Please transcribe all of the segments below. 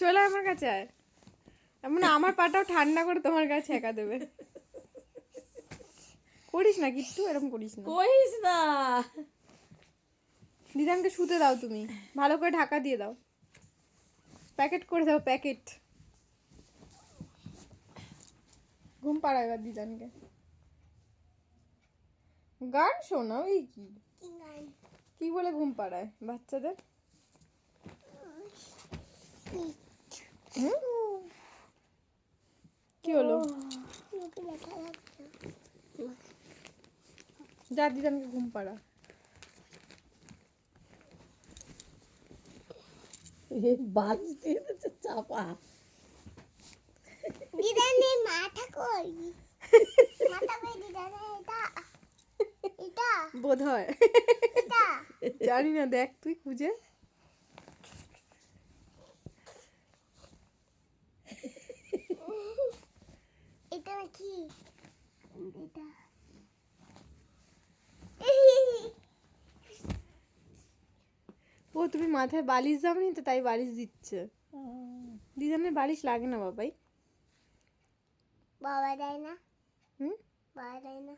চলে আমার কাছে আয়, এমন আমার পাটাও ঠান্ডা করে তোমার কাছে একা দেবে। করিস না কিট্টু, এরকম করিস না, কইস না। দিদানকে শুতে দাও, তুমি ভালো করে ঢাকা দিয়ে দাও, প্যাকেট করে দাও, প্যাকেট। ঘুম পাড়া এবার দিদানকে। গান শোনাও, এই কি কি বলে ঘুম পাড়ায় বাচ্চাদের? কি হলো? যা দিদানকে ঘুম পাড়া। বাজ দিয়ে দিচ্ছে চাপা। দিদানের মাথা কই? মাথা কই দিদানের? এটা বোধ হয়, এটা জানি না, দেখ তুই খুঁজে। এটা কি? এটা ও তুমি মাথায় বালিশ দাওনি তো, তাই বালিশ দিচ্ছে। দিদানের বালিশ লাগে না বাবাই। বাবা দেয় না? হুম, বাবা দেয় না?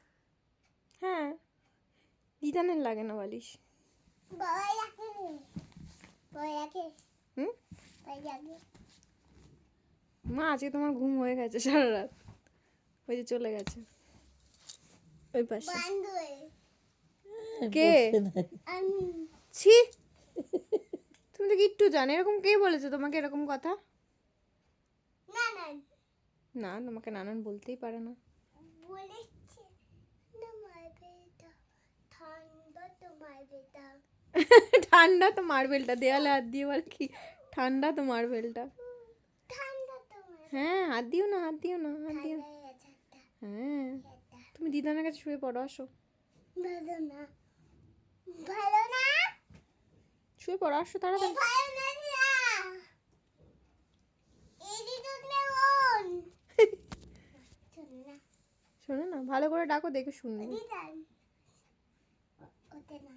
হ্যাঁ, দিদানের লাগে না বালিশ। বাবা রাখে, বাবা রাখে, হুম, বাবা রাখে। মা আজকে তোমার ঘুম হয়ে গেছে সারা রাত, ওই যে চলে গেছে ওই পাশে। বান্ধবে কে? আমি ছি, তুমি তো কিট্টু জানো, এরকম কে বলেছে তোমাকে এরকম কথা? না না না, তোমাকে নানান বলতেই পারে না। বলেছে না মারবেটা, ঠান্ডা তো মারবেটা, ঠান্ডা তো মার্বেলটা, দেয়ালে হাত দিয়ে বল কি ঠান্ডা তো মার্বেলটা। ঠান্ডা তো মারবে। হ্যাঁ, হাত দিও না, হাত দিও না, হাত দিও না। ঠান্ডা আছে একটা, হ্যাঁ, একটা। তুমি দিদানের কাছে শুয়ে পড়ো, আসো ভালো না, ভালো না, শুয়ে পড়ো, আসো তাড়াতাড়ি। ভালো না দিদা। এই দিদা নেন। শোন না শোনো না, ভালো করে ডাকো, দেখে শুনবে। দিদা। ওতে না,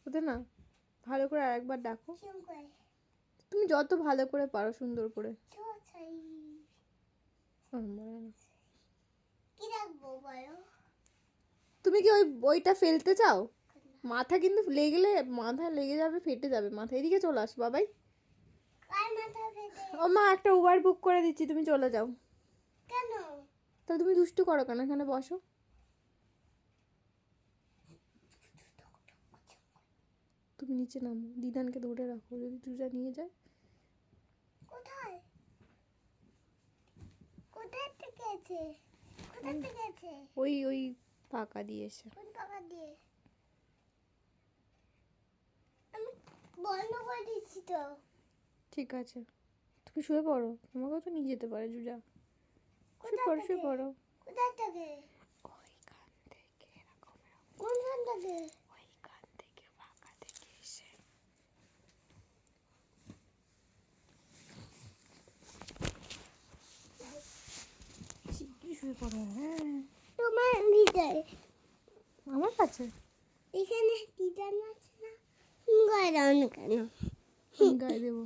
ওতে না, ভালো করে আরেকবার ডাকো। চুম করে। তুমি যত ভালো করে পারো সুন্দর করে। ছোছাই। আমার না। কি রাখবো বলো? তুমি কি ওই বইটা ফেলতে চাও? মাথা কিন্তু মাথা লেগে যাবে, ফেটে যাবে মাথা। এদিকে চলে আসো বাবাই। কার মাথা ফেটে? ও মা, একটা উবার বুক করে দিচ্ছি, তুমি চলে যাও। কেন? তাহলে তুমি দুষ্টু করো কেন? এখানে বসো। তুমি নিচে নামো, দিদানকে ধরে রাখো, যদি চুজা নিয়ে যায়। কোথায়? কোথায় থেকে আছে? কোথা থেকে আছে? ওই ওই পাকা দিয়েছে। কোন পাকা দিয়ে? আমি বন্ধ করে দিচ্ছি তো। ঠিক আছে, তুমি শুয়ে পড়ো, তোমাকেও তো নিয়ে যেতে পারে জুজা। শুয়ে কোথা পড়ো, থেকে? শুয়ে পড়ো। কোথা থেকে? ওইখান থেকে এরকম কোনখান থেকে? ওইখান থেকে পাকা থেকে এসে। শিগগিরই শুয়ে পড়ো। হ্যাঁ, তোমার ভিতরে। আমার কাছে এখানে দিদার আছে না? গায়ে দাও না কেন? গায়ে দেবো।